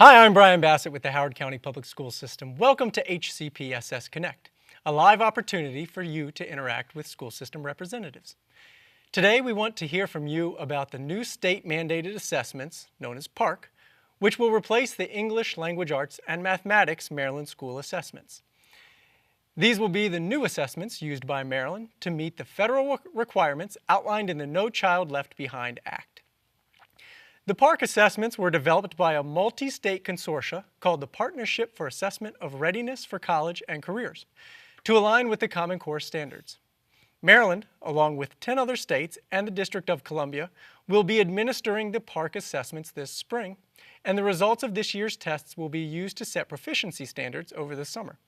Hi, I'm Brian Bassett with the Howard County Public School System. Welcome to HCPSS Connect, a live opportunity for you to interact with school system representatives. Today, we want to hear from you about the new state-mandated assessments, known as PARCC, which will replace the English, Language Arts, and Mathematics Maryland School Assessments. These will be the new assessments used by Maryland to meet the federal requirements outlined in the No Child Left Behind Act. The PARCC assessments were developed by a multi-state consortia called the Partnership for Assessment of Readiness for College and Careers to align with the Common Core standards. Maryland, along with 10 other states and the District of Columbia, will be administering the PARCC assessments this spring, and the results of this year's tests will be used to set proficiency standards over the summer.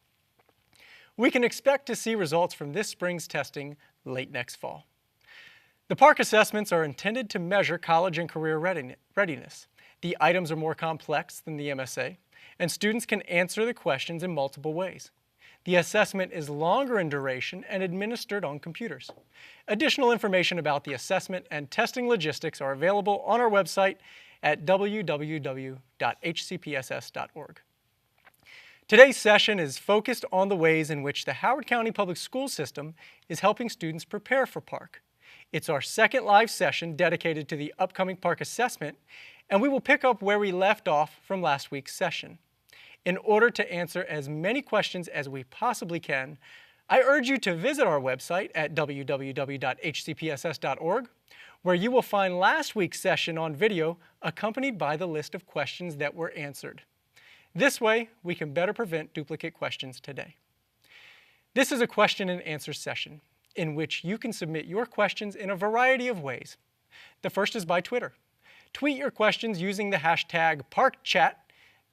We can expect to see results from this spring's testing late next fall. The PARCC assessments are intended to measure college and career readiness. The items are more complex than the MSA, and students can answer the questions in multiple ways. The assessment is longer in duration and administered on computers. Additional information about the assessment and testing logistics are available on our website at www.hcpss.org. Today's session is focused on the ways in which the Howard County Public School System is helping students prepare for PARCC. It's our second live session dedicated to the upcoming PARCC assessment, and we will pick up where we left off from last week's session. In order to answer as many questions as we possibly can, I urge you to visit our website at www.hcpss.org, where you will find last week's session on video accompanied by the list of questions that were answered. This way, we can better prevent duplicate questions today. This is a question and answer session in which you can submit your questions in a variety of ways. The first is by Twitter. Tweet your questions using the hashtag PARCChat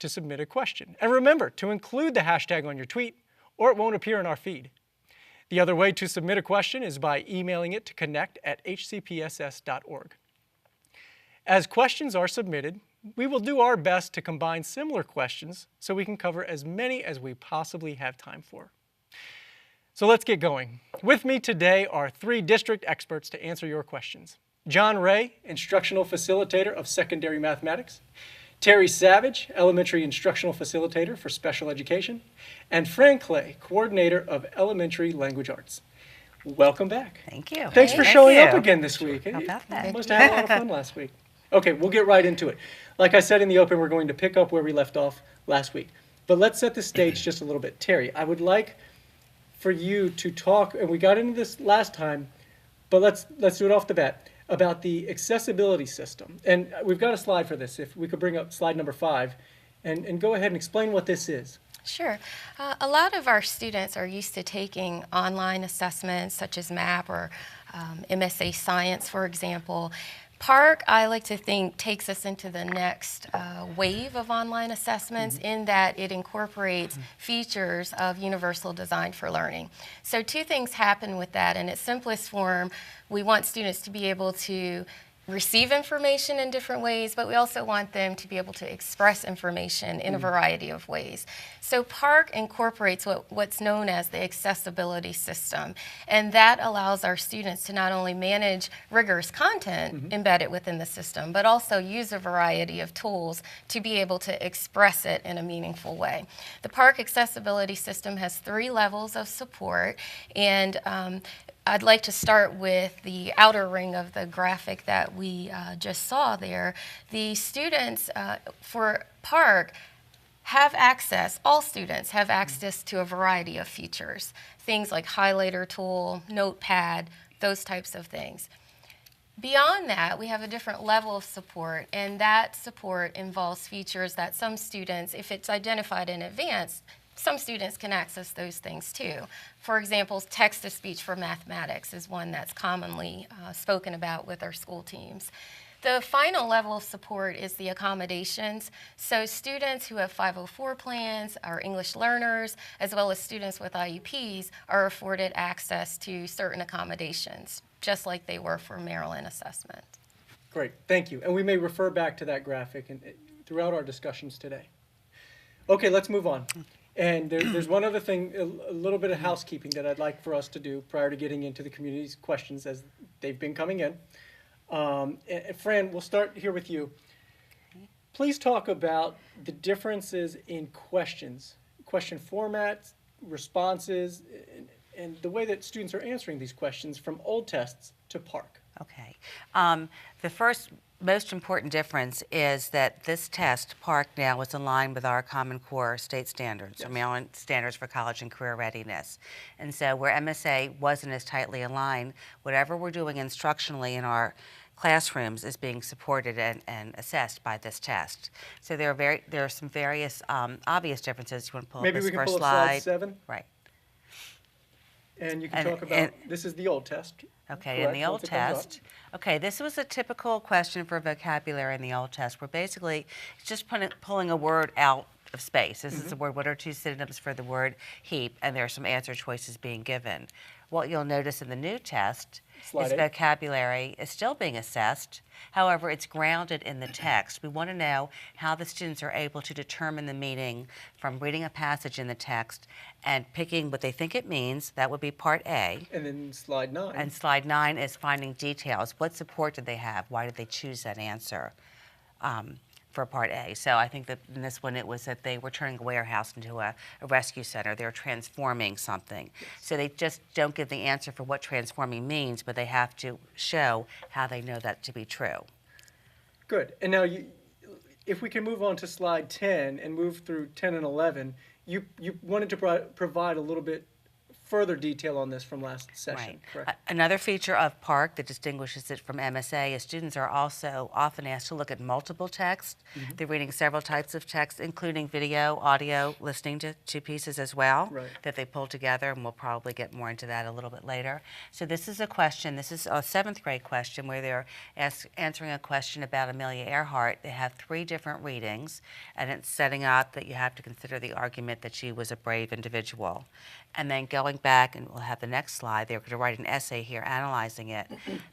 to submit a question. And remember to include the hashtag on your tweet, or it won't appear in our feed. The other way to submit a question is by emailing it to connect@hcpss.org. As questions are submitted, we will do our best to combine similar questions so we can cover as many as we possibly have time for. So let's get going. With me today are three district experts to answer your questions. John Ray, Instructional Facilitator of Secondary Mathematics, Terry Savage, Elementary Instructional Facilitator for Special Education, and Fran Clay, Coordinator of Elementary Language Arts. Welcome back. Thank you. Thanks for showing up again this week. How about that? You must have had a lot of fun last week. Okay, we'll get right into it. Like I said in the open, we're going to pick up where we left off last week. But let's set the stage just a little bit. Terry, I would like for you to talk, and we got into this last time, but let's do it off the bat, about the accessibility system. And we've got a slide for this. If we could bring up slide number 5 and go ahead and explain what this is. Sure. A lot of our students are used to taking online assessments such as MAP or MSA Science, for example. PARCC, I like to think, takes us into the next wave of online assessments in that it incorporates features of universal design for learning. So two things happen with that. In its simplest form, we want students to be able to receive information in different ways, but we also want them to be able to express information in a variety of ways. So PARCC incorporates what's known as the accessibility system, and that allows our students to not only manage rigorous content embedded within the system, but also use a variety of tools to be able to express it in a meaningful way. The PARCC accessibility system has 3 levels of support, and I'd like to start with the outer ring of the graphic that we just saw there. The students for PARCC have access, all students have access to a variety of features, things like highlighter tool, notepad, those types of things. Beyond that, we have a different level of support, and that support involves features that some students, if it's identified in advance, some students can access those things too. For example, text-to-speech for mathematics is one that's commonly spoken about with our school teams. The final level of support is the accommodations. So students who have 504 plans, are English learners, as well as students with IEPs are afforded access to certain accommodations, just like they were for Maryland assessment. Great, thank you. And we may refer back to that graphic throughout our discussions today. Okay, let's move on. And there's one other thing, a little bit of housekeeping that I'd like for us to do prior to getting into the community's questions as they've been coming in. And Fran, we'll start here with you. Please talk about the differences in questions, question formats, responses, and the way that students are answering these questions from old tests to PARCC. Okay. The first most important difference is that this test, PARCC, now is aligned with our Common Core state standards, Yes. or Maryland standards for college and career readiness. And so where MSA wasn't as tightly aligned, whatever we're doing instructionally in our classrooms is being supported and assessed by this test. So there are some various obvious differences. You want to pull Maybe up we this can first pull up slide slide? 7, Right. and you can And- talk about, and- this is the old test. Okay, correct, in the old once it comes up. test, okay, this was a typical question for vocabulary in the old test, where basically it's just pulling a word out of space. This is the word, what are two synonyms for the word heap, and there are some answer choices being given. What you'll notice in the new test Slide is 8. vocabulary is still being assessed. However, it's grounded in the text. We want to know how the students are able to determine the meaning from reading a passage in the text and picking what they think it means. That would be part A. And then slide 9. And slide 9 is finding details. What support did they have? Why did they choose that answer for part A? So I think that in this one it was that they were turning a warehouse into a rescue center. They're transforming something. Yes. So they just don't give the answer for what transforming means, but they have to show how they know that to be true. Good. And now, if we can move on to slide 10 and move through 10 and 11, you wanted to provide a little bit further detail on this from last session, Right. correct? Another feature of PARCC that distinguishes it from MSA is students are also often asked to look at multiple text. They're reading several types of text, including video, audio, listening to pieces as well, Right. that they pull together, and we'll probably get more into that a little bit later. So this is a question, this is a 7th grade question where they're answering a question about Amelia Earhart. They have 3 different readings, and it's setting up that you have to consider the argument that she was a brave individual. And then going back, and we'll have the next slide, they're going to write an essay here analyzing it.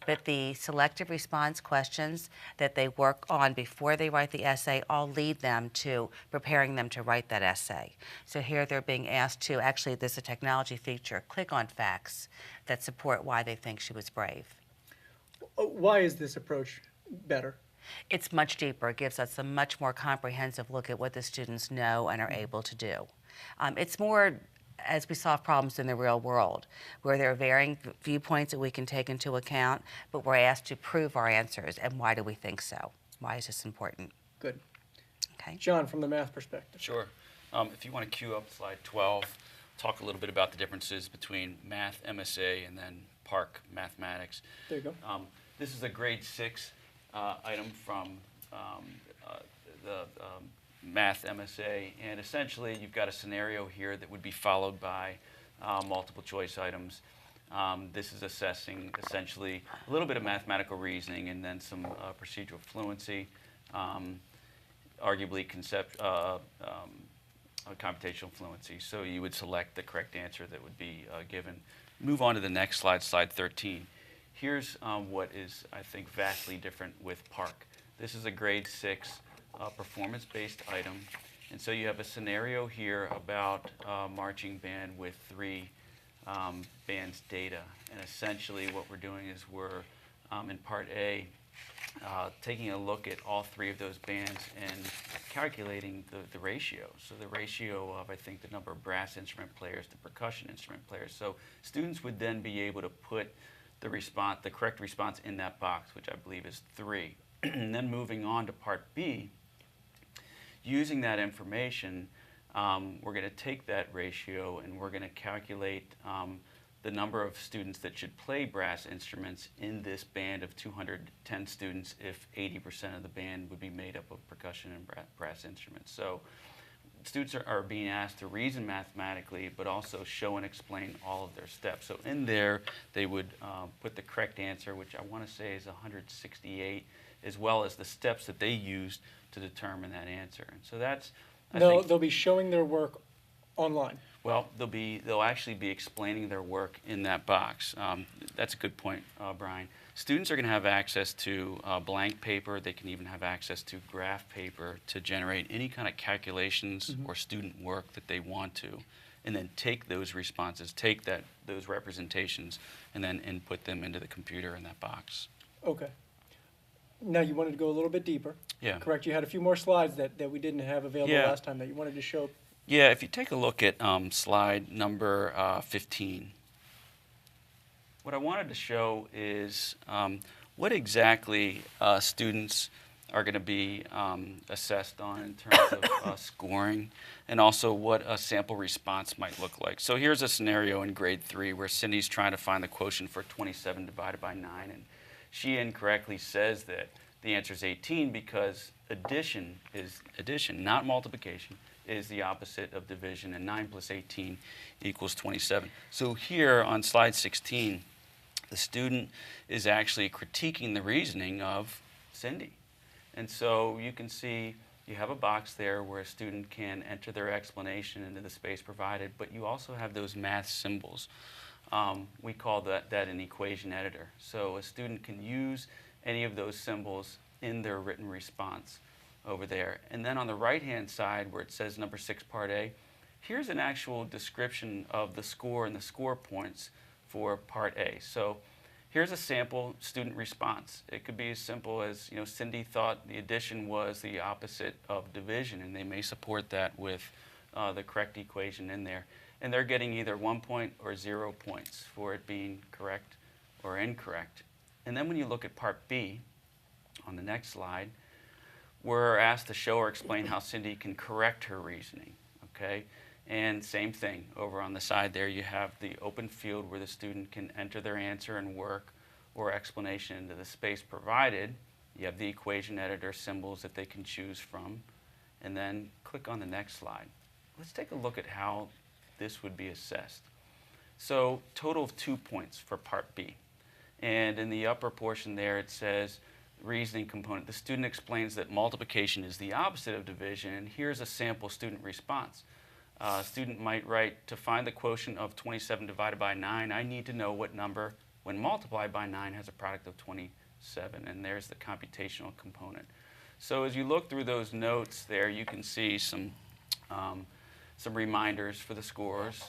But the selective response questions that they work on before they write the essay all lead them to preparing them to write that essay. So here they're being asked to, actually there's a technology feature, click on facts that support why they think she was brave. Why is this approach better? It's much deeper. It gives us a much more comprehensive look at what the students know and are able to do. It's more as we solve problems in the real world, where there are varying viewpoints that we can take into account, but we're asked to prove our answers, and why do we think so? Why is this important? Good. Okay. John, from the math perspective. Sure. If you want to cue up slide 12, talk a little bit about the differences between math MSA and then PARCC mathematics. There you go. This is a grade 6 item from the math MSA, and essentially you've got a scenario here that would be followed by multiple choice items. This is assessing essentially a little bit of mathematical reasoning and then some procedural fluency, arguably computational fluency. So you would select the correct answer that would be given. Move on to the next slide, slide 13. Here's what is, I think, vastly different with PARCC. This is a grade 6 performance-based item. And so you have a scenario here about marching band with 3 bands data. And essentially what we're doing is we're, in part A, taking a look at all 3 of those bands and calculating the ratio. So the ratio of, I think, the number of brass instrument players to percussion instrument players. So students would then be able to put the correct response in that box, which I believe is 3. And then moving on to part B, using that information, we're going to take that ratio and we're going to calculate the number of students that should play brass instruments in this band of 210 students if 80% of the band would be made up of percussion and brass instruments. So students are being asked to reason mathematically, but also show and explain all of their steps. So in there, they would put the correct answer, which I want to say is 168, as well as the steps that they used to determine that answer. And so that's, I think, They'll be showing their work online. well, they'll actually be explaining their work in that box. That's a good point, Brian. Students are going to have access to blank paper. They can even have access to graph paper to generate any kind of calculations or student work that they want to, and then take those responses, take those representations, and then input them into the computer in that box. Okay. Now, you wanted to go a little bit deeper. Yeah. Correct? You had a few more slides that we didn't have available Yeah. last time that you wanted to show. Yeah, if you take a look at slide number 15, what I wanted to show is what exactly students are going to be assessed on in terms of scoring, and also what a sample response might look like. So here's a scenario in grade 3 where Cindy's trying to find the quotient for 27 divided by 9, and she incorrectly says that the answer is 18 because addition, not multiplication, is the opposite of division, and 9 plus 18 equals 27. So here on slide 16, the student is actually critiquing the reasoning of Cindy. And so you can see you have a box there where a student can enter their explanation into the space provided, but you also have those math symbols. We call that an equation editor. So a student can use any of those symbols in their written response over there. And then on the right-hand side where it says number 6, part A, here's an actual description of the score and the score points for part A. So here's a sample student response. It could be as simple as, Cindy thought the addition was the opposite of division, and they may support that with the correct equation in there. And they're getting either 1 point or 0 points for it being correct or incorrect. And then when you look at part B on the next slide, we're asked to show or explain how Cindy can correct her reasoning, okay? And same thing, over on the side there you have the open field where the student can enter their answer and work or explanation into the space provided. You have the equation editor symbols that they can choose from, and then click on the next slide. Let's take a look at how this would be assessed. So total of 2 points for part B. And in the upper portion there it says reasoning component. The student explains that multiplication is the opposite of division, and here's a sample student response. A student might write, to find the quotient of 27 divided by 9, I need to know what number, when multiplied by 9, has a product of 27. And there's the computational component. So as you look through those notes there, you can see some reminders for the scores,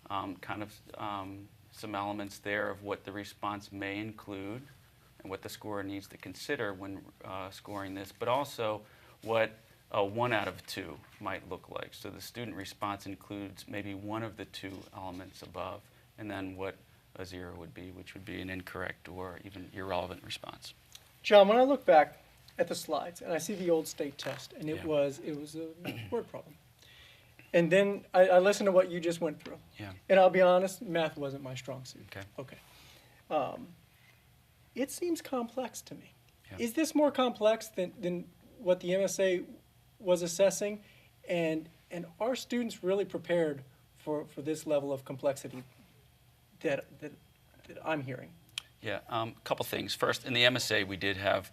some elements there of what the response may include and what the scorer needs to consider when scoring this, but also what a 1 out of 2 might look like. So the student response includes maybe one of the 2 elements above, and then what a 0 would be, which would be an incorrect or even irrelevant response. John, when I look back at the slides and I see the old state test, and it Yeah. was a word problem. And then I listened to what you just went through. Yeah. And I'll be honest, math wasn't my strong suit. Okay. It seems complex to me. Yeah. Is this more complex than what the MSA was assessing? And are students really prepared for this level of complexity that I'm hearing? Yeah, a couple things. First, in the MSA, we did have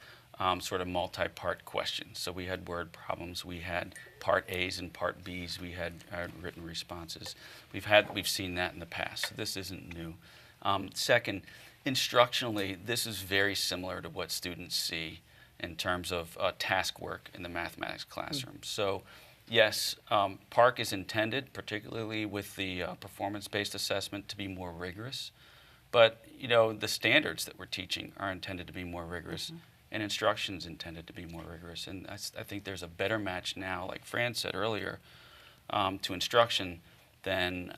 sort of multi-part questions. So we had word problems, we had part A's and part B's, we had written responses. We've seen that in the past, so this isn't new. Second, instructionally, this is very similar to what students see in terms of task work in the mathematics classroom. So yes, PARCC is intended, particularly with the performance-based assessment, to be more rigorous. But the standards that we're teaching are intended to be more rigorous, and instruction's intended to be more rigorous. And I think there's a better match now, like Fran said earlier, to instruction than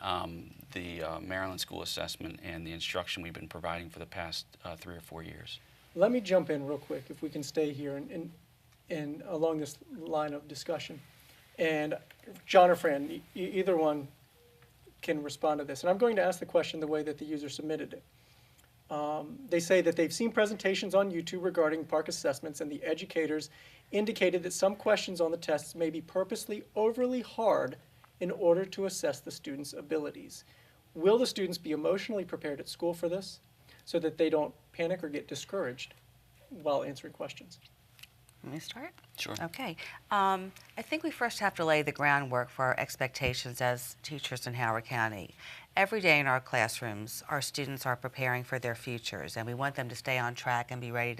the Maryland School Assessment and the instruction we've been providing for the past 3 or 4 years. Let me jump in real quick, if we can stay here and along this line of discussion. And John or Fran, either one can respond to this. And I'm going to ask the question the way that the user submitted it. They say that they've seen presentations on YouTube regarding PARCC assessments, and the educators indicated that some questions on the tests may be purposely overly hard in order to assess the students' abilities. Will the students be emotionally prepared at school for this so that they don't panic or get discouraged while answering questions? Let me start. Sure. Okay. I think we first have to lay the groundwork for our expectations as teachers in Howard County. Every day in our classrooms, our students are preparing for their futures, and we want them to stay on track and be ready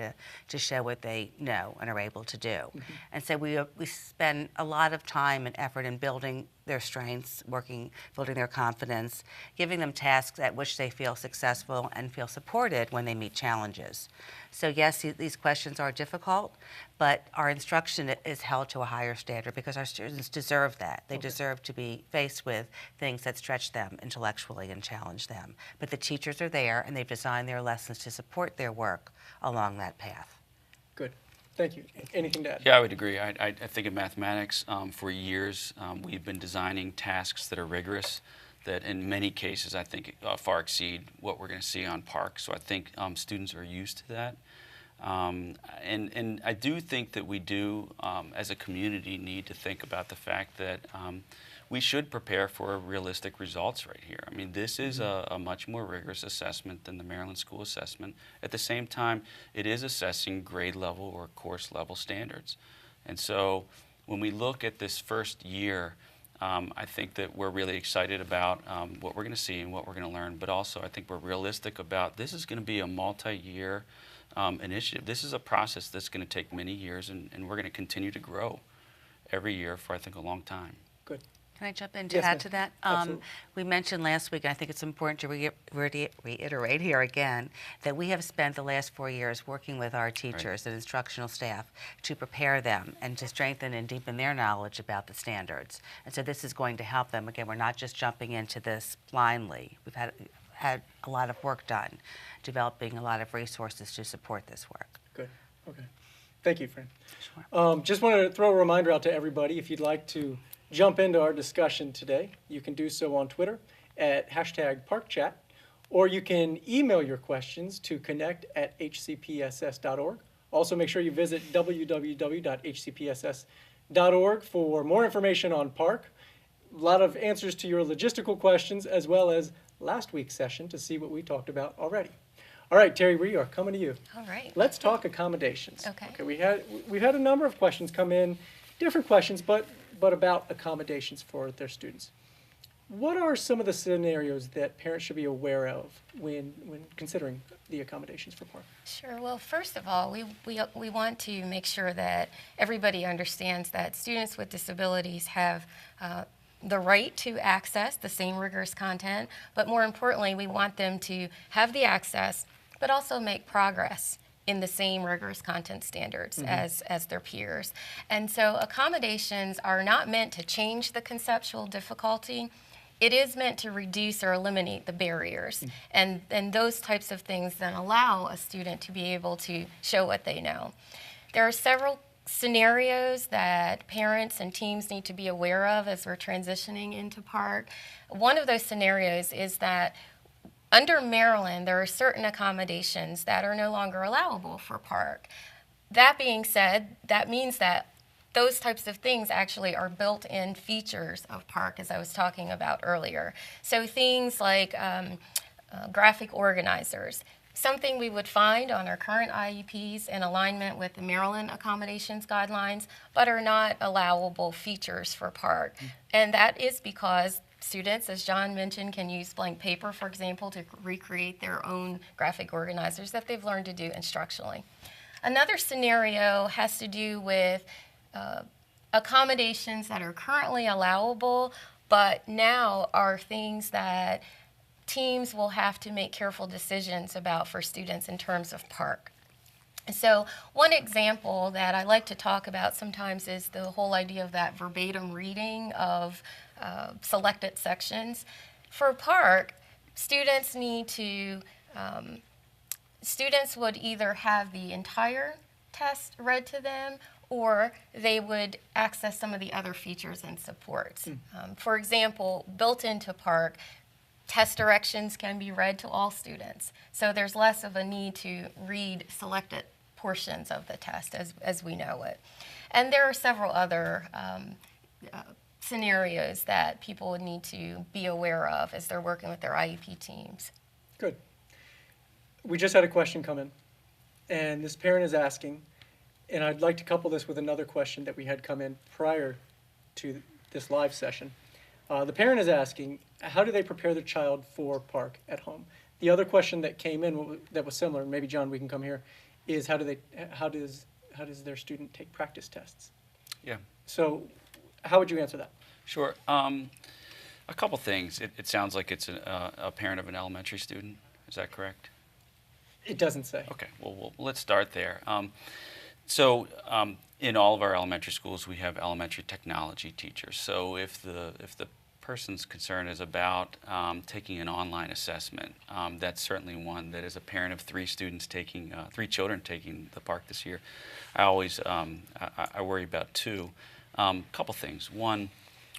to show what they know and are able to do. And so we spend a lot of time and effort in building their strengths, building their confidence, giving them tasks at which they feel successful and feel supported when they meet challenges. So yes, these questions are difficult, but our instruction is held to a higher standard because our students deserve that. They deserve to be faced with things that stretch them intellectually and challenge them. But the teachers are there, and they've designed their lessons to support their work along that path. Good. Thank you. Anything to add? Yeah, I would agree. I think in mathematics, for years, we've been designing tasks that are rigorous, that in many cases I think far exceed what we're going to see on PARCC. So I think students are used to that. And I do think that we do, as a community, need to think about the fact that we should prepare for realistic results right here. I mean, this is a much more rigorous assessment than the Maryland School Assessment. At the same time, it is assessing grade level or course level standards. And so when we look at this first year, I think that we're really excited about what we're going to see and what we're going to learn, but also I think we're realistic about this is going to be a multi-year initiative. This is a process that's going to take many years, and we're going to continue to grow every year for, I think, a long time. Good. Can I jump in to Yes, add ma'am. to that? Absolutely. We mentioned last week, and I think it's important to reiterate here again, that we have spent the last 4 years working with our teachers and instructional staff to prepare them and to strengthen and deepen their knowledge about the standards. And so this is going to help them. Again, we're not just jumping into this blindly. We've had a lot of work done, developing a lot of resources to support this work. Good. Okay. Thank you, Fran. Sure. Just wanted to throw a reminder out to everybody. If you'd like to jump into our discussion today, you can do so on Twitter at #ParkChat, or you can email your questions to connect@hcpss.org. Also, make sure you visit www.hcpss.org for more information on PARCC, a lot of answers to your logistical questions, as well as last week's session to see what we talked about already. All right, Terry, we are coming to you. All right. Let's talk accommodations. Okay. We've had a number of questions come in, different questions, but about accommodations for their students. What are some of the scenarios that parents should be aware of when considering the accommodations for PARCC? Sure. Well, first of all, we want to make sure that everybody understands that students with disabilities have the right to access the same rigorous content, but more importantly, we want them to have the access, but also make progress in the same rigorous content standards as their peers. And so accommodations are not meant to change the conceptual difficulty. It is meant to reduce or eliminate the barriers. And those types of things then allow a student to be able to show what they know. There are several scenarios that parents and teams need to be aware of as we're transitioning into PARCC. One of those scenarios is that under Maryland, there are certain accommodations that are no longer allowable for PARCC. That being said, that means that those types of things actually are built-in features of PARCC, as I was talking about earlier. So things like graphic organizers, something we would find on our current IEPs in alignment with the Maryland accommodations guidelines, but are not allowable features for PARCC. And that is because students, as John mentioned, can use blank paper, for example, to recreate their own graphic organizers that they've learned to do instructionally. Another scenario has to do with accommodations that are currently allowable, but now are things that teams will have to make careful decisions about for students in terms of PARCC. So one example that I like to talk about sometimes is the whole idea of that verbatim reading of selected sections. For PARCC, students would either have the entire test read to them, or they would access some of the other features and supports. For example, built into PARCC, test directions can be read to all students. So there's less of a need to read selected portions of the test as we know it. And there are several other scenarios that people would need to be aware of as they're working with their IEP teams. Good. We just had a question come in, and this parent is asking, And I'd like to couple this with another question that we had come in prior to this live session. The parent is asking, how do they prepare their child for PARCC at home? The other question that came in that was similar, maybe John, we can come here, is how does their student take practice tests? Yeah. So how would you answer that? Sure. A couple things. It sounds like it's a parent of an elementary student. Is that correct? It doesn't say. Okay. Well, let's start there. In all of our elementary schools, we have elementary technology teachers. So if the person's concern is about taking an online assessment, that's certainly one that as a parent of three children taking the PARCC this year, I always I worry about two. Couple things. One,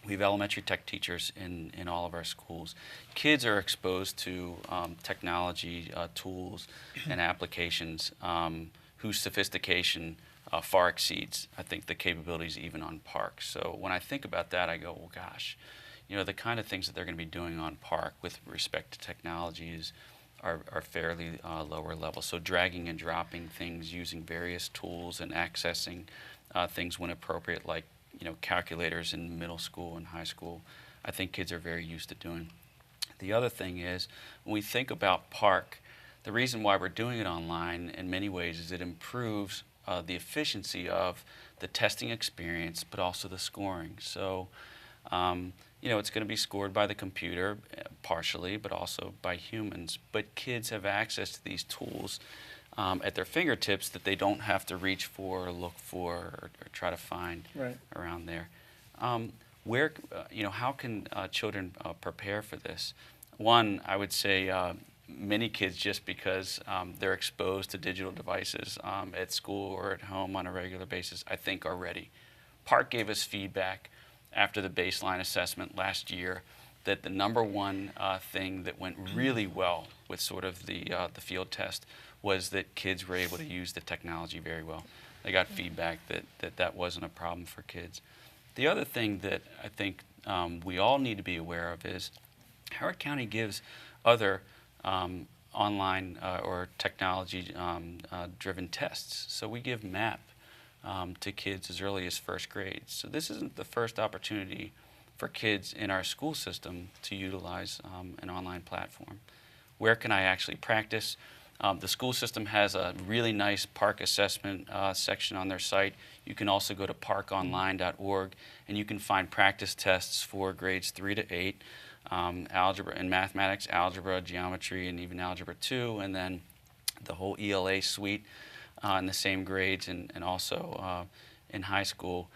we have elementary tech teachers in all of our schools. Kids are exposed to technology tools and applications whose sophistication far exceeds, I think, the capabilities even on PARCC. So when I think about that, I go, well, gosh, the kind of things that they're going to be doing on PARCC with respect to technology are fairly lower level. So dragging and dropping things, using various tools and accessing things when appropriate, like calculators in middle school and high school, I think kids are very used to doing. The other thing is, when we think about PARCC, the reason why we're doing it online in many ways is it improves the efficiency of the testing experience, but also the scoring. So, it's going to be scored by the computer partially, but also by humans. But kids have access to these tools at their fingertips that they don't have to reach for, or look for, or try to find around there. How can children prepare for this? One, I would say many kids, just because they're exposed to digital devices at school or at home on a regular basis, I think are ready. PARCC gave us feedback after the baseline assessment last year that the number one thing that went really well with sort of the field test was that kids were able to use the technology very well. They got feedback that wasn't a problem for kids. The other thing that I think we all need to be aware of is Howard County gives other online or technology-driven tests. So we give MAP to kids as early as first grade. So this isn't the first opportunity for kids in our school system to utilize an online platform. Where can I actually practice? The school system has a really nice PARCC assessment section on their site. You can also go to parcconline.org and you can find practice tests for grades 3 to 8, algebra and mathematics, algebra, geometry, and even algebra 2, and then the whole ELA suite in the same grades and also in high school.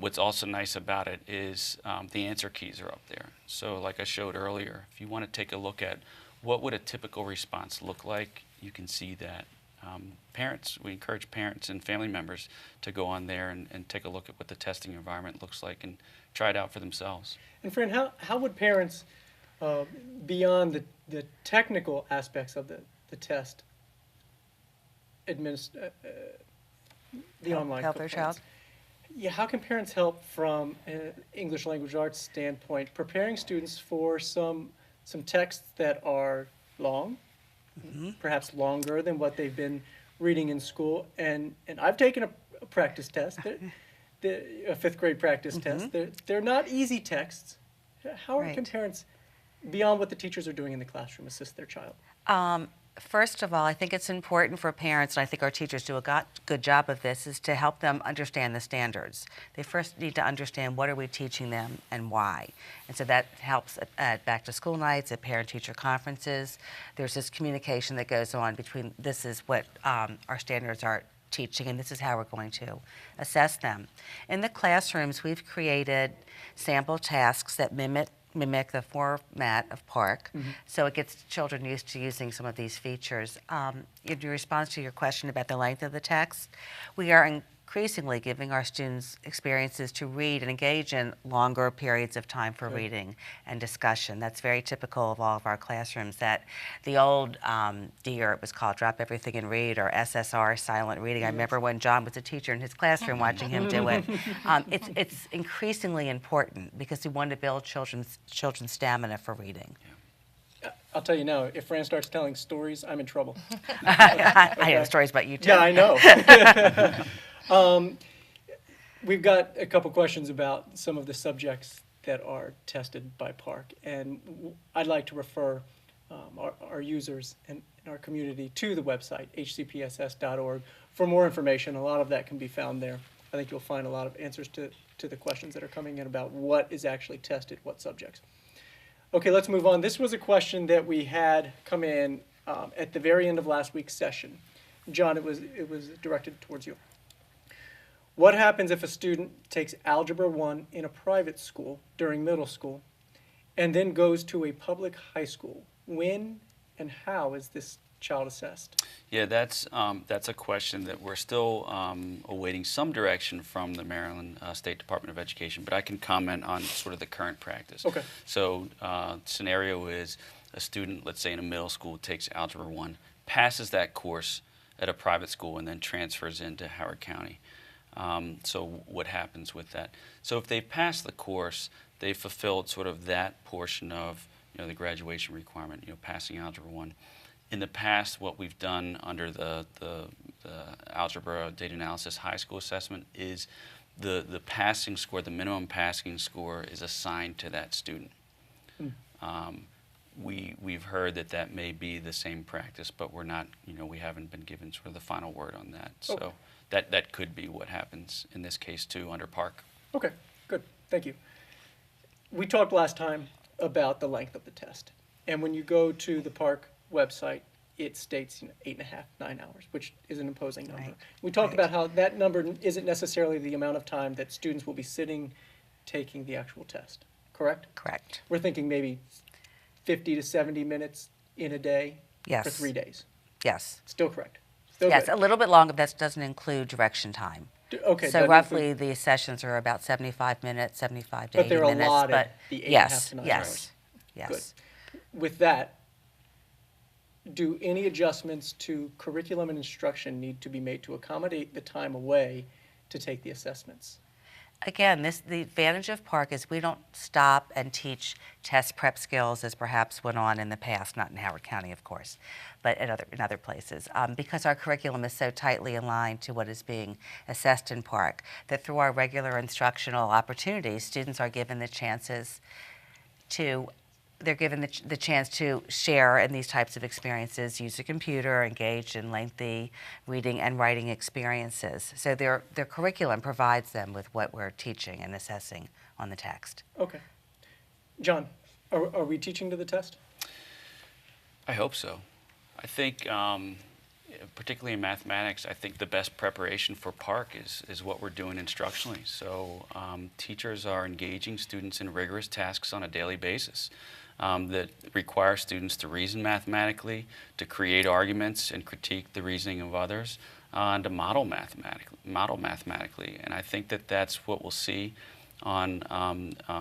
What's also nice about it is the answer keys are up there. So like I showed earlier, if you want to take a look at what would a typical response look like, you can see that. We encourage parents and family members to go on there and take a look at what the testing environment looks like and try it out for themselves. And Fran, how would parents, beyond the technical aspects of the test, administer the online help their components? child? Yeah, how can parents help from an English language arts standpoint, preparing students for some texts that are long, perhaps longer than what they've been reading in school? And I've taken a practice test, a fifth grade practice test. They're not easy texts. How can parents, beyond what the teachers are doing in the classroom, assist their child? First of all, I think it's important for parents, and I think our teachers do a good job of this, is to help them understand the standards. They first need to understand what are we teaching them and why. And so that helps at back-to-school nights, at parent-teacher conferences. There's this communication that goes on between this is what our standards are teaching, and this is how we're going to assess them. In the classrooms, we've created sample tasks that mimic the format of PARCC, so it gets children used to using some of these features. In response to your question about the length of the text, we are increasingly giving our students experiences to read and engage in longer periods of time for reading and discussion. That's very typical of all of our classrooms. That the old DEAR, it was called Drop Everything and Read, or SSR, Silent Reading. I remember when John was a teacher in his classroom watching him do it. It's increasingly important because we want to build children's stamina for reading. I'll tell you now, if Fran starts telling stories, I'm in trouble. I know stories about you too. Yeah, I know. We've got a couple questions about some of the subjects that are tested by PARCC, and I'd like to refer our users and our community to the website, hcpss.org, for more information. A lot of that can be found there. I think you'll find a lot of answers to the questions that are coming in about what is actually tested, what subjects. Okay, let's move on. This was a question that we had come in at the very end of last week's session. John, it was directed towards you. What happens if a student takes Algebra 1 in a private school during middle school and then goes to a public high school? When and how is this child assessed? Yeah, that's a question that we're still awaiting some direction from the Maryland State Department of Education, but I can comment on sort of the current practice. Okay. So scenario is a student, let's say in a middle school, takes Algebra 1, passes that course at a private school, and then transfers into Howard County. So what happens with that? So if they pass the course, they fulfilled sort of that portion of the graduation requirement, passing Algebra 1. In the past, what we've done under the Algebra Data Analysis High School Assessment is the passing score, the minimum passing score, is assigned to that student. We've heard that may be the same practice, but we're not, we haven't been given sort of the final word on that. So. Okay. That could be what happens in this case too under PARCC. Okay, good. Thank you. We talked last time about the length of the test. And when you go to the PARCC website, it states 8.5, 9 hours, which is an imposing number. Right. We talked about how that number isn't necessarily the amount of time that students will be sitting taking the actual test, correct? Correct. We're thinking maybe 50 to 70 minutes in a day for 3 days. Yes. Still correct? Still Yes, good. a little bit longer, but that doesn't include direction time. Okay. So doesn't roughly include- the sessions are about 75 minutes, 75 to But 80 they're minutes. allotted But the 8.5 yes, to 9 yes, hours. yes. Good. With that, do any adjustments to curriculum and instruction need to be made to accommodate the time away to take the assessments? Again, the advantage of PARCC is we don't stop and teach test prep skills as perhaps went on in the past, not in Howard County, of course, but in other places, because our curriculum is so tightly aligned to what is being assessed in PARCC, that through our regular instructional opportunities, students are given the chances to they're given the chance to share in these types of experiences, use a computer, engage in lengthy reading and writing experiences. So their curriculum provides them with what we're teaching and assessing on the text. Okay. John, are we teaching to the test? I hope so. I think, particularly in mathematics, I think the best preparation for PARCC is what we're doing instructionally. So teachers are engaging students in rigorous tasks on a daily basis that require students to reason mathematically, to create arguments and critique the reasoning of others, and to model mathematically. And I think that's what we'll see on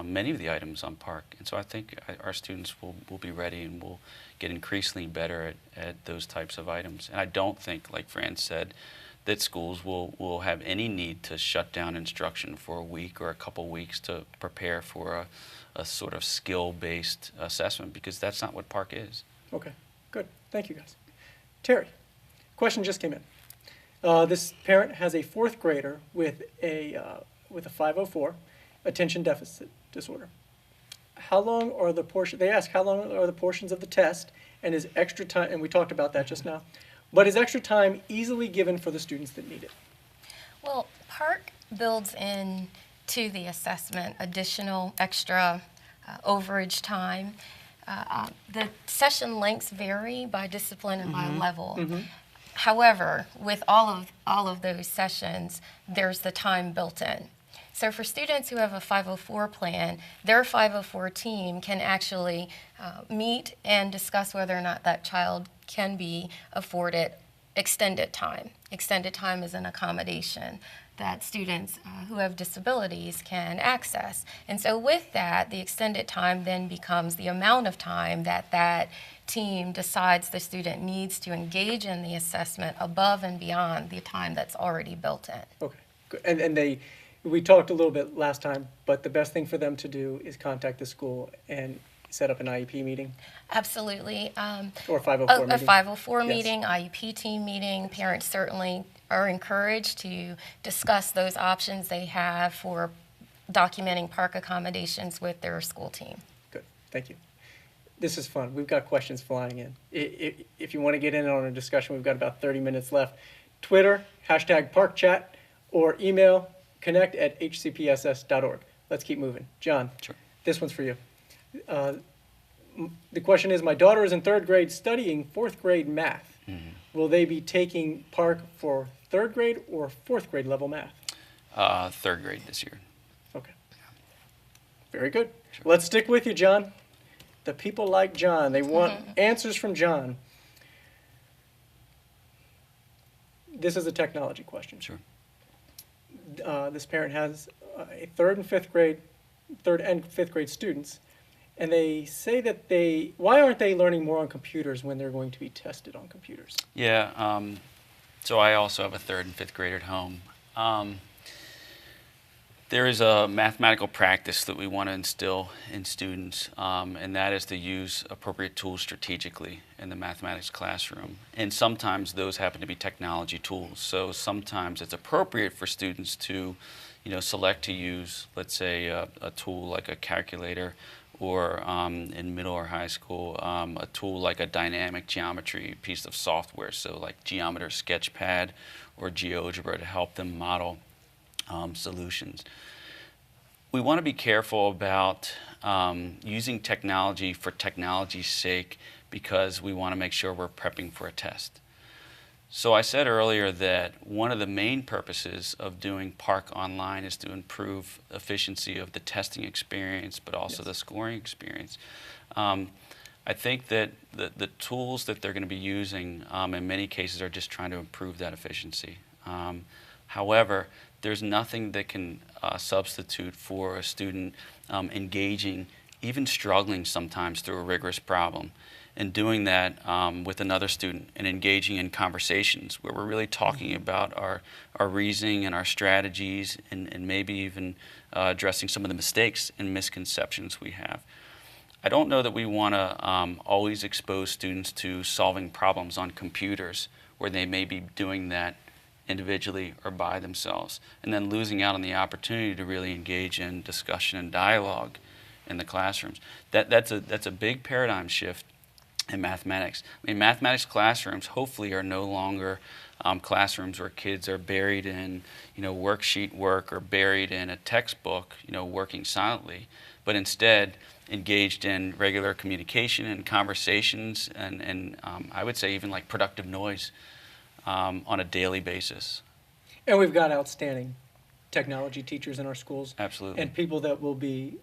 many of the items on PARCC. And so I think our students will be ready and will get increasingly better at those types of items. And I don't think, like Fran said, that schools will have any need to shut down instruction for a week or a couple weeks to prepare for a sort of skill-based assessment, because that's not what PARCC is. Okay, good. Thank you, guys. Terry, question just came in. This parent has a 4th grader with a 504 attention deficit disorder. How long are the portions? They ask how long are the portions of the test, and is extra time? And we talked about that just now. But is extra time easily given for the students that need it? Well, PARCC builds in to the assessment additional extra overage time. The session lengths vary by discipline and by level. However, with all of those sessions, there's the time built in. So for students who have a 504 plan, their 504 team can actually meet and discuss whether or not that child can be afforded extended time. Extended time is an accommodation that students who have disabilities can access. And so with that, the extended time then becomes the amount of time that team decides the student needs to engage in the assessment above and beyond the time that's already built in. Okay, good. And we talked a little bit last time, but the best thing for them to do is contact the school and set up an IEP meeting Absolutely. or a 504 A meeting? 504 Yes. meeting, IEP team meeting. Parents certainly are encouraged to discuss those options they have for documenting park accommodations with their school team. Good, thank you. This is fun. We've got questions flying in. If you want to get in on a discussion, we've got about 30 minutes left. Twitter, #ParkChat, or email connect@hcpss.org. Let's keep moving. John, Sure. this one's for you. The question is, my daughter is in 3rd grade studying 4th grade math. Will they be taking Park for 3rd grade or 4th grade level math? 3rd grade this year. Okay. Very good. Let's stick with you, John. The people like John. They want answers from John. This is a technology question. Sure. This parent has a 3rd and 5th grade students, and they say that why aren't they learning more on computers when they're going to be tested on computers? Yeah, so I also have a 3rd and 5th grader at home. There is a mathematical practice that we want to instill in students, and that is to use appropriate tools strategically in the mathematics classroom. And sometimes those happen to be technology tools. So sometimes it's appropriate for students to, select to use, let's say, a tool like a calculator, or in middle or high school, a tool like a dynamic geometry piece of software, so like Geometer Sketchpad or GeoGebra, to help them model solutions. We want to be careful about using technology for technology's sake, because we want to make sure we're prepping for a test. So I said earlier that one of the main purposes of doing Park online is to improve efficiency of the testing experience, but also the scoring experience. I think that the tools that they're going to be using in many cases are just trying to improve that efficiency. However, there's nothing that can substitute for a student engaging, even struggling sometimes through a rigorous problem, and doing that with another student and engaging in conversations where we're really talking about our reasoning and our strategies, and maybe even addressing some of the mistakes and misconceptions we have. I don't know that we want to always expose students to solving problems on computers where they may be doing that individually or by themselves, and then losing out on the opportunity to really engage in discussion and dialogue in the classrooms. That's a big paradigm shift in mathematics. I mean, mathematics classrooms hopefully are no longer classrooms where kids are buried in worksheet work or buried in a textbook working silently, but instead engaged in regular communication and conversations, and I would say even like productive noise on a daily basis. And we've got outstanding technology teachers in our schools. Absolutely. And people that will be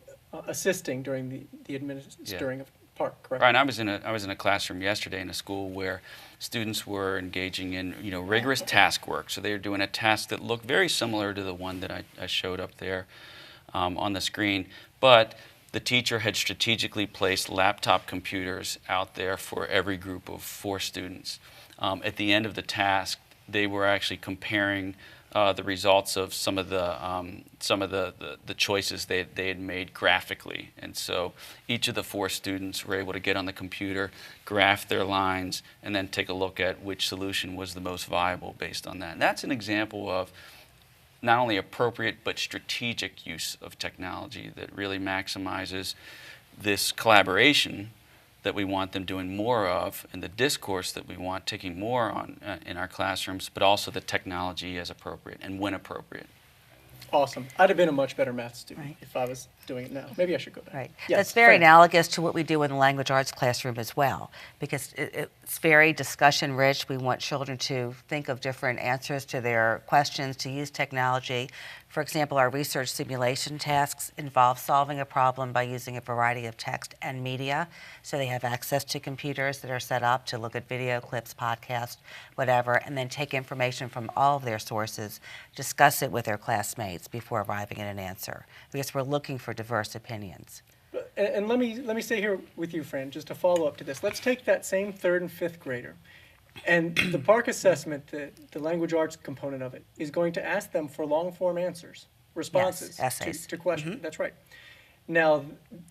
assisting during the administering of Park, correct? Right, and I was in a classroom yesterday in a school where students were engaging in rigorous task work. So they were doing a task that looked very similar to the one that I showed up there on the screen, but the teacher had strategically placed laptop computers out there for every group of 4 students. At the end of the task, they were actually comparing the results of some of the choices they had made graphically, and so each of the 4 students were able to get on the computer, graph their lines, and then take a look at which solution was the most viable based on that. And that's an example of not only appropriate but strategic use of technology that really maximizes this collaboration that we want them doing more of, and the discourse that we want taking more on in our classrooms, but also the technology as appropriate and when appropriate. Awesome. I'd have been a much better math student Right. if I was doing it now. Maybe I should go back. Right. Yes, That's very Fran. analogous to what we do in the language arts classroom as well, because it's very discussion rich. We want children to think of different answers to their questions, to use technology. For example, our research simulation tasks involve solving a problem by using a variety of text and media. So they have access to computers that are set up to look at video clips, podcasts, whatever, and then take information from all of their sources, discuss it with their classmates before arriving at an answer, because we're looking for diverse opinions. And let me stay here with you, Fran, just to follow up to this. Let's take that same 3rd and 5th grader, and the Park assessment, the language arts component of it, is going to ask them for long-form answers, responses Yes, essays. to questions. That's right. Now,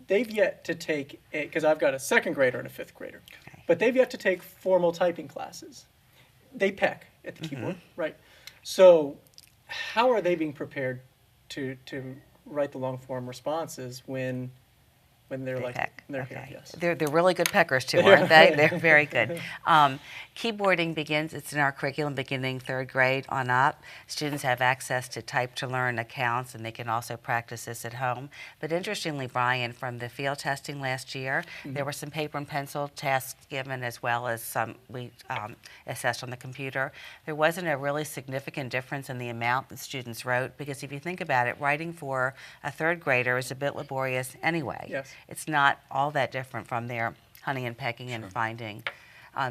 they've yet to take, because I've got a second grader and a fifth grader, Okay. but they've yet to take formal typing classes. They peck at the keyboard, right? So how are they being prepared to write the long form responses when they're They like, peck. they're Okay. here, yes. They're really good peckers too, aren't they? They're very good. Keyboarding begins, it's in our curriculum beginning third grade on up. Students have access to type to learn accounts, and they can also practice this at home. But interestingly, Brian, from the field testing last year, there were some paper and pencil tasks given, as well as some we assessed on the computer. There wasn't a really significant difference in the amount that students wrote, because if you think about it, writing for a third grader is a bit laborious anyway. Yes. It's not all that different from their hunting and pecking and finding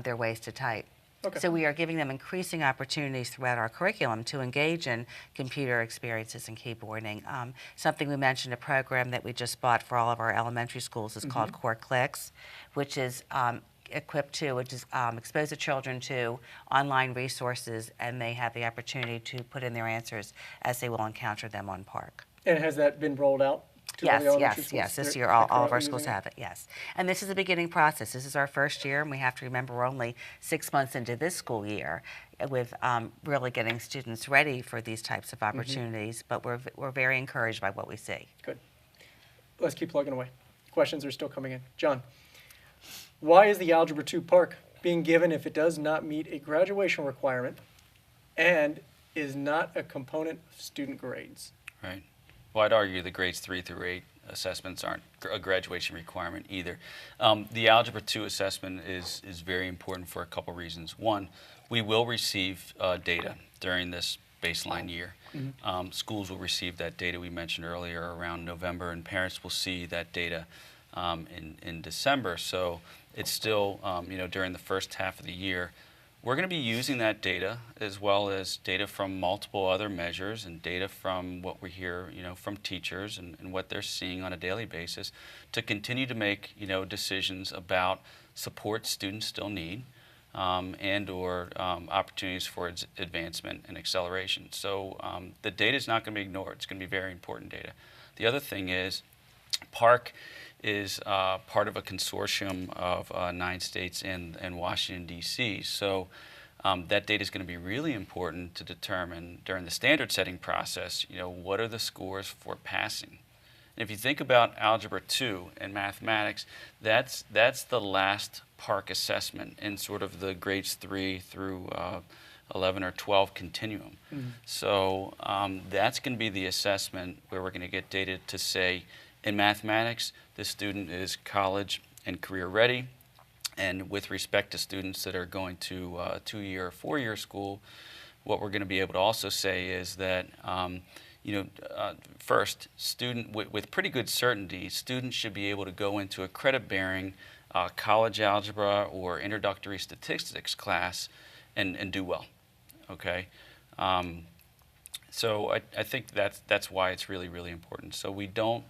their ways to type. Okay. So we are giving them increasing opportunities throughout our curriculum to engage in computer experiences and keyboarding. Something we mentioned, a program that we just bought for all of our elementary schools is called Core Clicks, which is equipped to, expose the children to online resources, and they have the opportunity to put in their answers as they will encounter them on PARCC. And has that been rolled out to all the elementary schools? Yes. This They're year, all of currently our schools using it? have it, yes. And this is a beginning process. This is our first year, and we have to remember we're only 6 months into this school year with really getting students ready for these types of opportunities, but we're very encouraged by what we see. Good. Let's keep plugging away. Questions are still coming in. John, why is the Algebra 2 PARCC being given if it does not meet a graduation requirement and is not a component of student grades? Right. Well, I'd argue the grades 3 through 8 assessments aren't a graduation requirement either. The Algebra 2 assessment is very important for a couple reasons. One, we will receive data during this baseline year. Schools will receive that data we mentioned earlier around November, and parents will see that data in December. So it's still, during the first half of the year, we're going to be using that data, as well as data from multiple other measures and data from what we hear, from teachers and what they're seeing on a daily basis, to continue to make, decisions about support students still need, and or opportunities for advancement and acceleration. So the data is not going to be ignored. It's going to be very important data. The other thing is, PARCC is part of a consortium of 9 states and Washington, D.C. So that data is going to be really important to determine during the standard setting process, what are the scores for passing. And if you think about Algebra 2 and mathematics, that's the last PARCC assessment in sort of the grades 3 through 11 or 12 continuum. So that's going to be the assessment where we're going to get data to say, in mathematics, this student is college and career ready. And with respect to students that are going to 2-year or 4-year school, what we're going to be able to also say is that, first, student with pretty good certainty, students should be able to go into a credit-bearing college algebra or introductory statistics class and do well. Okay. So I think that's why it's really, really important. So we don't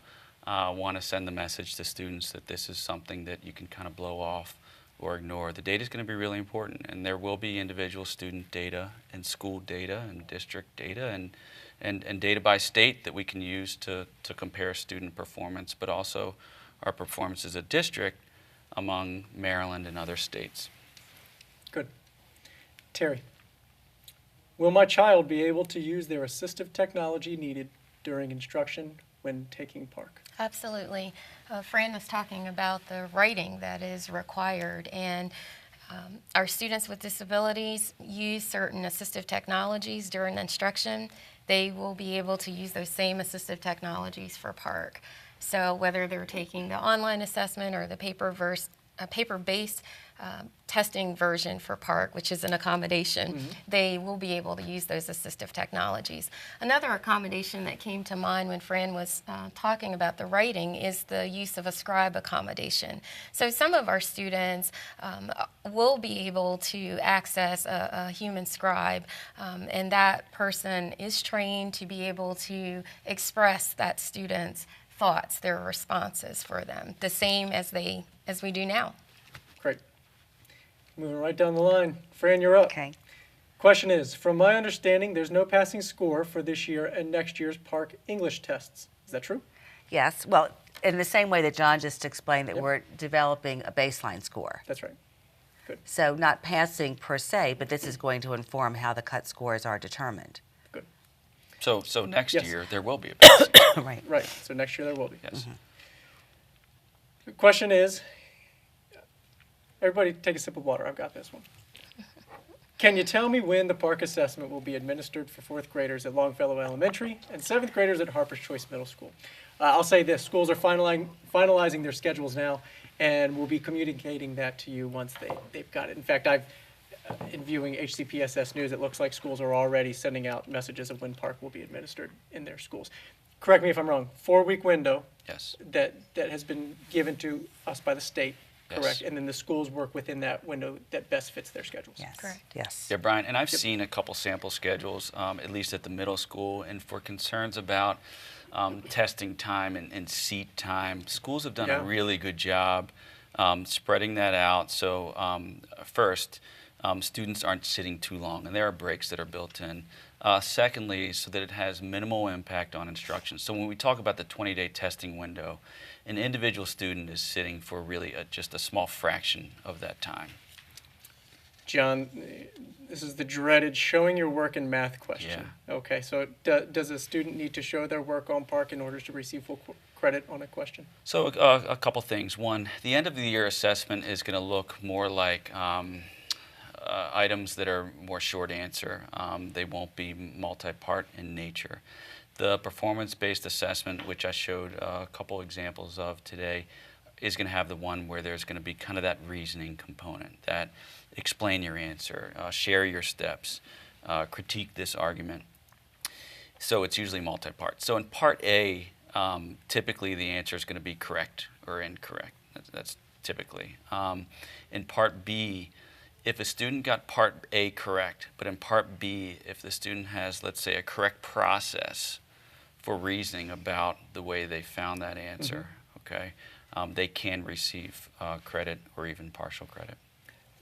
want to send the message to students that this is something that you can kind of blow off or ignore. The data is going to be really important, and there will be individual student data and school data and district data and data by state that we can use to compare student performance, but also our performance as a district among Maryland and other states. Good. Terry, will my child be able to use their assistive technology needed during instruction when taking PARCC? Absolutely. Fran was talking about the writing that is required, and our students with disabilities use certain assistive technologies during instruction. They will be able to use those same assistive technologies for PARCC. So whether they're taking the online assessment or the paper-based testing version for PARCC, which is an accommodation, they will be able to use those assistive technologies. Another accommodation that came to mind when Fran was talking about the writing is the use of a scribe accommodation. So some of our students will be able to access a human scribe, and that person is trained to be able to express that student's thoughts, their responses for them, the same as we do now. Great. Moving right down the line. Fran, you're up. Okay. Question is, from my understanding, there's no passing score for this year and next year's PARCC English tests. Is that true? Yes. Well, in the same way that John just explained that Yep. we're developing a baseline score. That's right. Good. So not passing per se, but this is going to inform how the cut scores are determined. Good. So next Yes. year, there will be a PARCC. Right. Right. So next year there will be. Yes. The question is, everybody take a sip of water. I've got this one. Can you tell me when the PARCC assessment will be administered for 4th graders at Longfellow Elementary and 7th graders at Harper's Choice Middle School? I'll say this, schools are finalizing their schedules now, and we'll be communicating that to you once they've got it. In fact, in viewing HCPSS News, it looks like schools are already sending out messages of when PARCC will be administered in their schools. Correct me if I'm wrong, 4-week window Yes. that has been given to us by the state, Yes. correct? And then the schools work within that window that best fits their schedules. Yes. Correct. Yes. Yeah, Brian, and I've seen a couple sample schedules, at least at the middle school, and for concerns about testing time and seat time, schools have done Yeah. a really good job spreading that out. So first, students aren't sitting too long, and there are breaks that are built in. Secondly, so that it has minimal impact on instruction. So when we talk about the 20-day testing window, an individual student is sitting for really just a small fraction of that time. John, this is the dreaded showing your work in math question. Yeah. Okay, so does a student need to show their work on PARCC in order to receive full credit on a question? So a couple things. One, the end of the year assessment is going to look more like items that are more short answer. They won't be multi-part in nature. The performance-based assessment, which I showed a couple examples of today, is going to have the one where there's going to be kind of that reasoning component, that explain your answer, share your steps, critique this argument. So it's usually multi-part. So in part A, typically the answer is going to be correct or incorrect. That's typically. In part B, if a student got part A correct, but in part B, if the student has, let's say, a correct process for reasoning about the way they found that answer, okay, they can receive credit or even partial credit.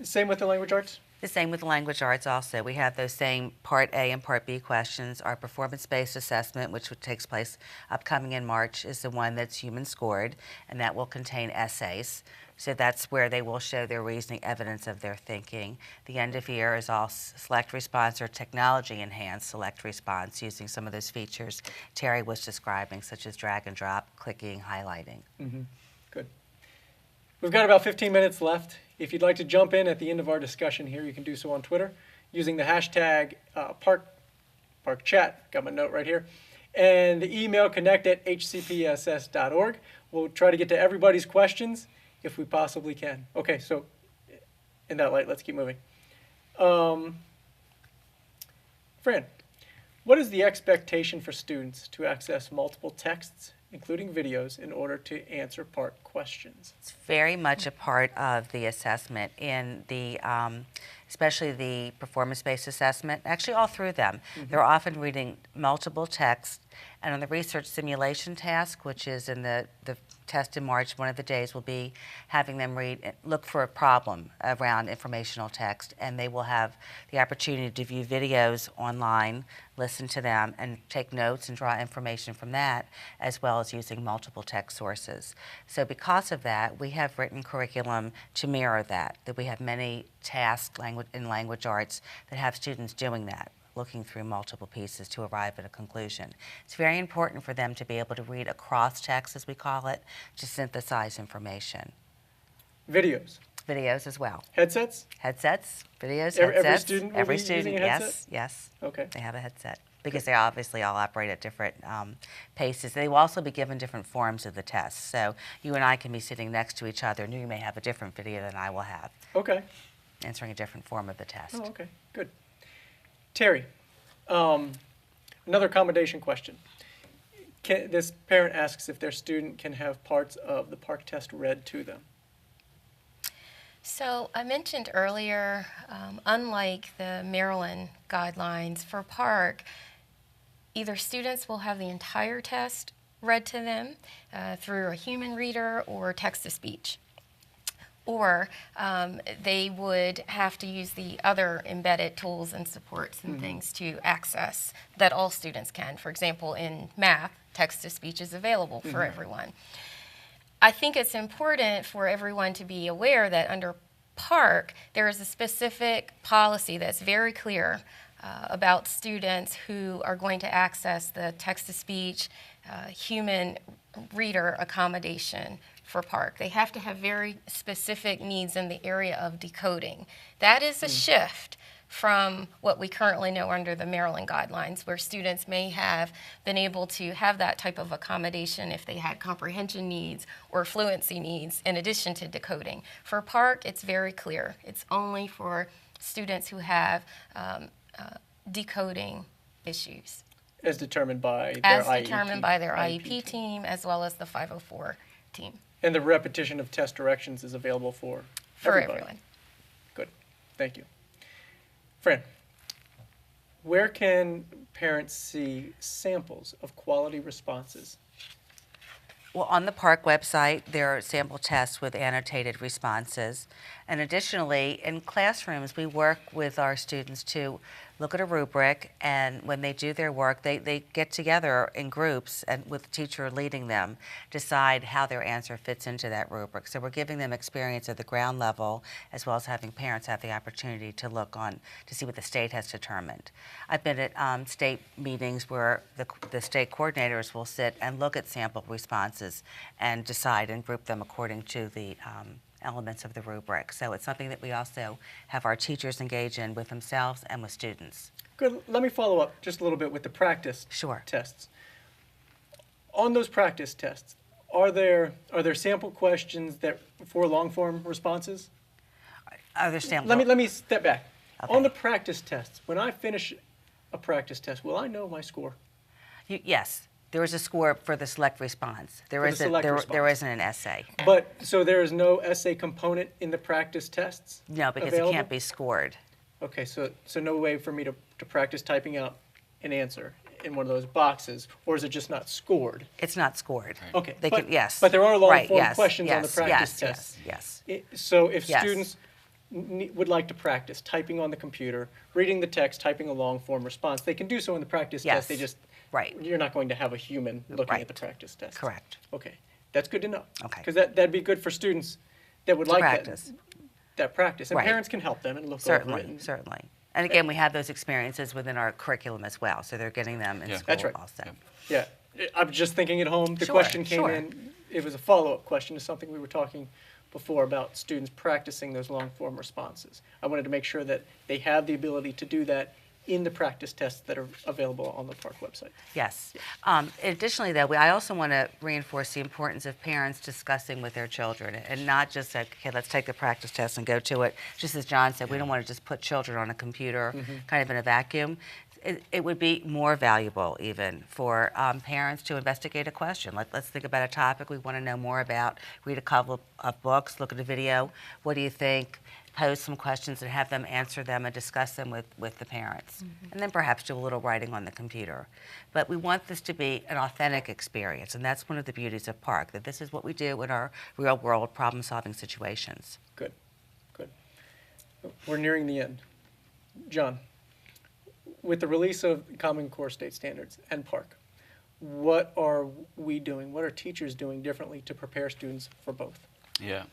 Same with the language arts? The same with language arts also. We have those same Part A and Part B questions. Our performance-based assessment, which takes place upcoming in March, is the one that's human scored, and that will contain essays. So that's where they will show their reasoning evidence of their thinking. The end of year is all select response or technology-enhanced select response using some of those features Terry was describing, such as drag and drop, clicking, highlighting. Good. We've got about 15 minutes left. If you'd like to jump in at the end of our discussion here, you can do so on Twitter using the hashtag PARCChat. Got my note right here. And the email connect@hcpss.org. We'll try to get to everybody's questions if we possibly can. Okay, so in that light, let's keep moving. Fran, what is the expectation for students to access multiple texts, including videos, in order to answer PARCC questions? It's very much a part of the assessment in the, especially the performance-based assessment, actually all through them. They're often reading multiple texts, and on the research simulation task, which is in the test in March, one of the days will be having them look for a problem around informational text, and they will have the opportunity to view videos online, listen to them, and take notes and draw information from that, as well as using multiple text sources. So because of that, we have written curriculum to mirror that we have many tasks in language arts that have students doing that, looking through multiple pieces to arrive at a conclusion. It's very important for them to be able to read across text, as we call it, to synthesize information. Videos. Videos as well. Headsets? Headsets, videos, Every headsets. student will Every be student, using a headset? yes. Okay. They have a headset because they obviously all operate at different paces. They will also be given different forms of the test. So you and I can be sitting next to each other, and you may have a different video than I will have, Okay. answering a different form of the test. Oh, okay. Good. Terry, another accommodation question. This parent asks if their student can have parts of the PARCC test read to them. So I mentioned earlier, unlike the Maryland guidelines for PARCC, either students will have the entire test read to them through a human reader or text-to-speech, or they would have to use the other embedded tools and supports and things to access that all students can. For example, in math, text-to-speech is available for everyone. I think it's important for everyone to be aware that under PARCC, there is a specific policy that's very clear about students who are going to access the text-to-speech human reader accommodation for PARCC. They have to have very specific needs in the area of decoding. That is a shift from what we currently know under the Maryland guidelines, where students may have been able to have that type of accommodation if they had comprehension needs or fluency needs in addition to decoding. For PARCC, it's very clear. It's only for students who have decoding issues. As determined by their IEP. As determined by their IEP team, as well as the 504 team. And the repetition of test directions is available for everybody. Everyone. Good. Thank you. Fran, where can parents see samples of quality responses? Well, on the PARCC website, there are sample tests with annotated responses. And additionally, in classrooms, we work with our students to look at a rubric, and when they do their work, they get together in groups and with the teacher leading them, decide how their answer fits into that rubric. So we're giving them experience at the ground level, as well as having parents have the opportunity to look on to see what the state has determined. I've been at state meetings where the state coordinators will sit and look at sample responses and decide and group them according to the elements of the rubric. So it's something that we also have our teachers engage in with themselves and with students. Good. Let me follow up just a little bit with the practice tests. On those practice tests, are there sample questions that for long form responses? I understand. Let me step back. Okay. On the practice tests, when I finish a practice test, will I know my score? Yes. There is a score for the select response. There isn't an essay. But, so there is no essay component in the practice tests? No, because available? it can't be scored. Okay, so no way for me to practice typing out an answer in one of those boxes, or is it just not scored? It's not scored. Right. Okay, Yes. But there are long right, form yes, questions yes, on the practice tests. Yes. So if Yes. students would like to practice typing on the computer, reading the text, typing a long form response, they can do so in the practice test. They just you're not going to have a human looking at the practice test. Correct. Okay, that's good to know. Okay. Because that'd be good for students that would like practice. that practice, and Right. parents can help them and look Certainly, over it. And, certainly. And again, we have those experiences within our curriculum as well, so they're getting them in school That's right. also. Yeah, I'm just thinking at home. The Sure, question came sure. in. It was a follow-up question to something we were talking before about students practicing those long-form responses. I wanted to make sure that they have the ability to do that in the practice tests that are available on the PARCC website. Yes. Additionally, though, I also want to reinforce the importance of parents discussing with their children and not just like, okay, let's take the practice test and go to it. Just as John said, we don't want to just put children on a computer kind of in a vacuum. It would be more valuable even for parents to investigate a question. Let's think about a topic we want to know more about, read a couple of books, look at a video. What do you think? Pose some questions and have them answer them and discuss them with the parents. And then perhaps do a little writing on the computer. But we want this to be an authentic experience, and that's one of the beauties of PARCC, that this is what we do in our real-world problem-solving situations. Good, good. We're nearing the end. John, with the release of Common Core State Standards and PARCC, what are we doing, what are teachers doing differently to prepare students for both? Yeah.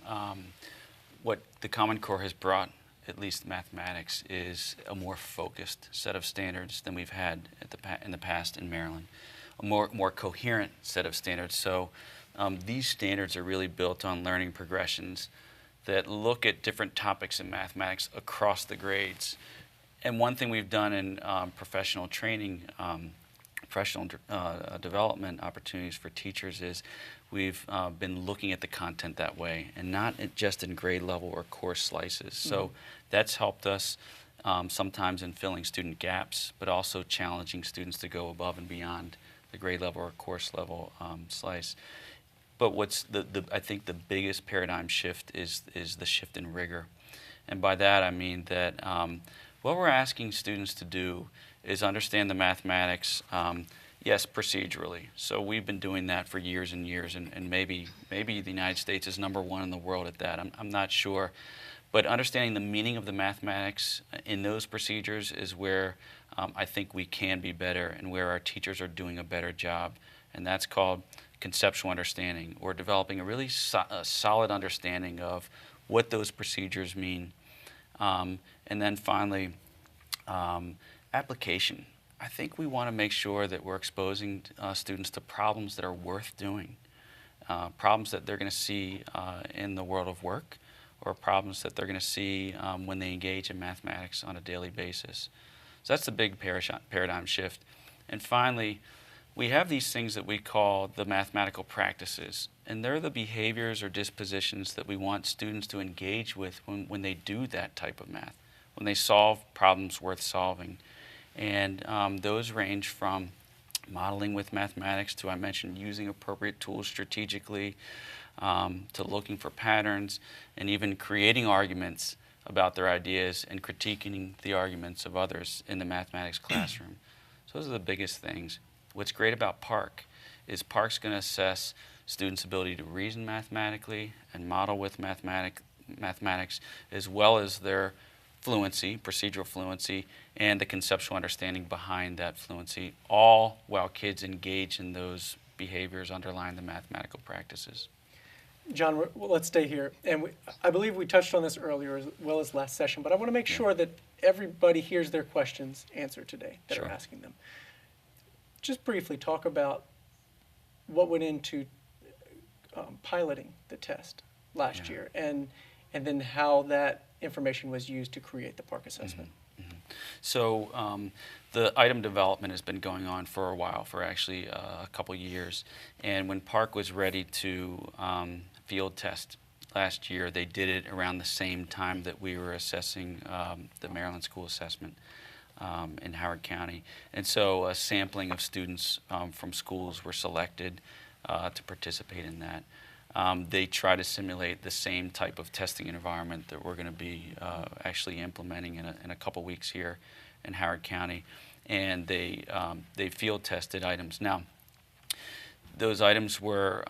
What the Common Core has brought, at least mathematics, is a more focused set of standards than we've had in the past in Maryland, a more coherent set of standards. So these standards are really built on learning progressions that look at different topics in mathematics across the grades. And one thing we've done in professional training, professional development opportunities for teachers is we've been looking at the content that way and not just in grade level or course slices. So that's helped us sometimes in filling student gaps, but also challenging students to go above and beyond the grade level or course level slice. But what's I think the biggest paradigm shift is the shift in rigor. And by that I mean that what we're asking students to do is understand the mathematics, yes, procedurally. So we've been doing that for years and years, and maybe the United States is #1 in the world at that. I'm not sure. But understanding the meaning of the mathematics in those procedures is where I think we can be better and where our teachers are doing a better job. And that's called conceptual understanding or developing a really solid understanding of what those procedures mean. And then finally, application. I think we want to make sure that we're exposing students to problems that are worth doing, problems that they're going to see in the world of work, or problems that they're going to see when they engage in mathematics on a daily basis. So that's the big paradigm shift. And finally, we have these things that we call the mathematical practices, and they're the behaviors or dispositions that we want students to engage with when they do that type of math, when they solve problems worth solving. And those range from modeling with mathematics to, I mentioned, using appropriate tools strategically, to looking for patterns, and even creating arguments about their ideas and critiquing the arguments of others in the mathematics classroom. So those are the biggest things. What's great about PARCC is PARCC's going to assess students' ability to reason mathematically and model with mathematics, as well as their fluency, procedural fluency, and the conceptual understanding behind that fluency, all while kids engage in those behaviors underlying the mathematical practices. John, well, let's stay here. And I believe we touched on this earlier as well as last session, but I want to make sure that everybody hears their questions answered today that are asking them. Just briefly talk about what went into piloting the test last year, and then how that information was used to create the PARCC assessment. So the item development has been going on for a while, for actually a couple years. And when PARCC was ready to field test last year, they did it around the same time that we were assessing the Maryland School Assessment in Howard County. And so a sampling of students from schools were selected to participate in that. They try to simulate the same type of testing environment that we're going to be actually implementing in a couple weeks here in Howard County, and they field tested items. Now, those items were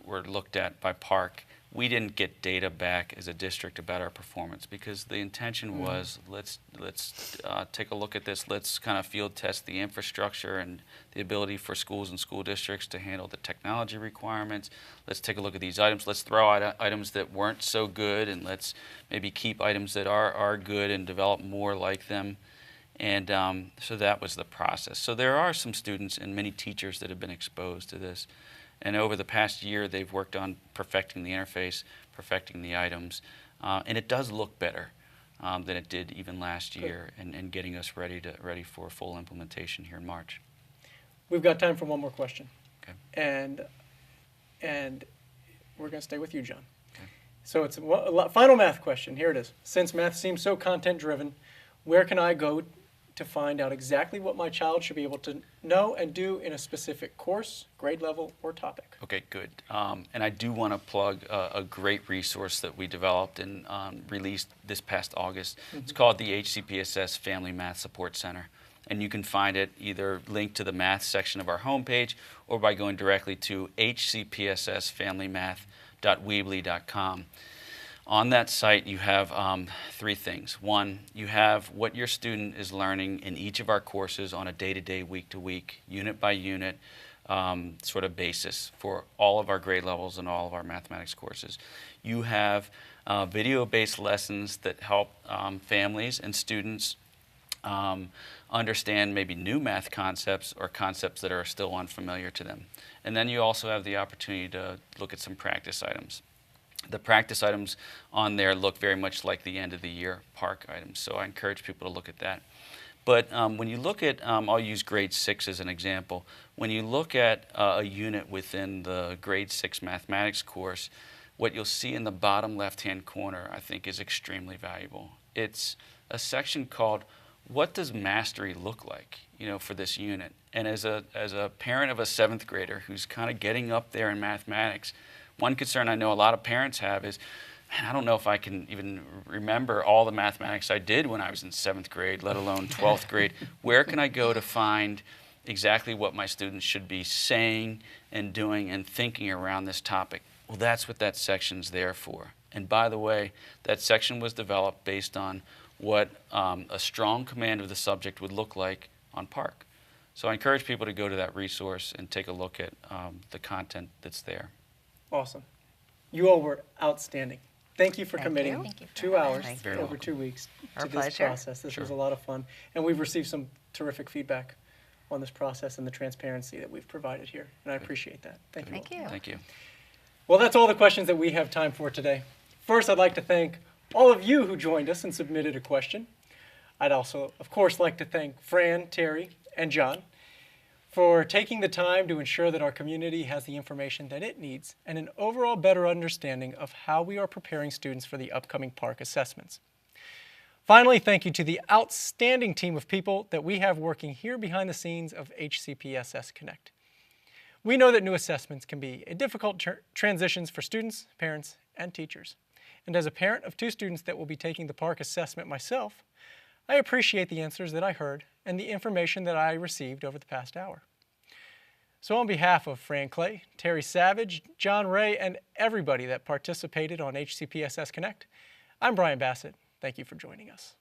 looked at by PARCC. We didn't get data back as a district about our performance because the intention was let's take a look at this. Let's kind of field test the infrastructure and the ability for schools and school districts to handle the technology requirements. Let's take a look at these items. Let's throw out items that weren't so good, and let's maybe keep items that are good and develop more like them. And so that was the process. So there are some students and many teachers that have been exposed to this. And over the past year, they've worked on perfecting the interface, perfecting the items, and it does look better than it did even last year, and getting us ready for full implementation here in March. We've got time for one more question. Okay. And we're going to stay with you, John. Okay. So it's a final math question. Here it is. Since math seems so content-driven, where can I go to find out exactly what my child should be able to know and do in a specific course, grade level, or topic? Okay, good. And I do want to plug a great resource that we developed and released this past August. It's called the HCPSS Family Math Support Center. And you can find it either linked to the math section of our homepage or by going directly to hcpssfamilymath.weebly.com. On that site, you have three things. One, you have what your student is learning in each of our courses on a day-to-day, week-to-week, unit-by-unit sort of basis for all of our grade levels and all of our mathematics courses. You have video-based lessons that help families and students understand maybe new math concepts or concepts that are still unfamiliar to them. And then you also have the opportunity to look at some practice items. The practice items on there look very much like the end of the year PARCC items, so I encourage people to look at that. But when you look at, I'll use grade 6 as an example. When you look at a unit within the grade 6 mathematics course, what you'll see in the bottom left-hand corner I think is extremely valuable. It's a section called What Does Mastery Look Like, for this unit? And as a parent of a 7th grader who's kind of getting up there in mathematics, one concern I know a lot of parents have is, man, I don't know if I can even remember all the mathematics I did when I was in 7th grade, let alone 12th grade. Where can I go to find exactly what my students should be saying and doing and thinking around this topic? Well, that's what that section's there for. And by the way, that section was developed based on what a strong command of the subject would look like on PARCC. So I encourage people to go to that resource and take a look at the content that's there. Awesome. You all were outstanding. Thank you for Thank committing you. Thank you for 2 having hours us. Thank Very over welcome. 2 weeks Our to this pleasure. process. This was a Sure. lot of fun. And we've received some terrific feedback on this process and the transparency that we've provided here. And I appreciate that. Thank you. Thank you. Thank you. Well, that's all the questions that we have time for today. First, I'd like to thank all of you who joined us and submitted a question. I'd also, of course, like to thank Fran, Terry, and John for taking the time to ensure that our community has the information that it needs and an overall better understanding of how we are preparing students for the upcoming PARCC assessments. Finally, thank you to the outstanding team of people that we have working here behind the scenes of HCPSS Connect. We know that new assessments can be a difficult transitions for students, parents, and teachers. And as a parent of 2 students that will be taking the PARCC assessment myself, I appreciate the answers that I heard and the information that I received over the past hour. So on behalf of Fran Clay, Terry Savage, John Ray, and everybody that participated on HCPSS Connect, I'm Brian Bassett. Thank you for joining us.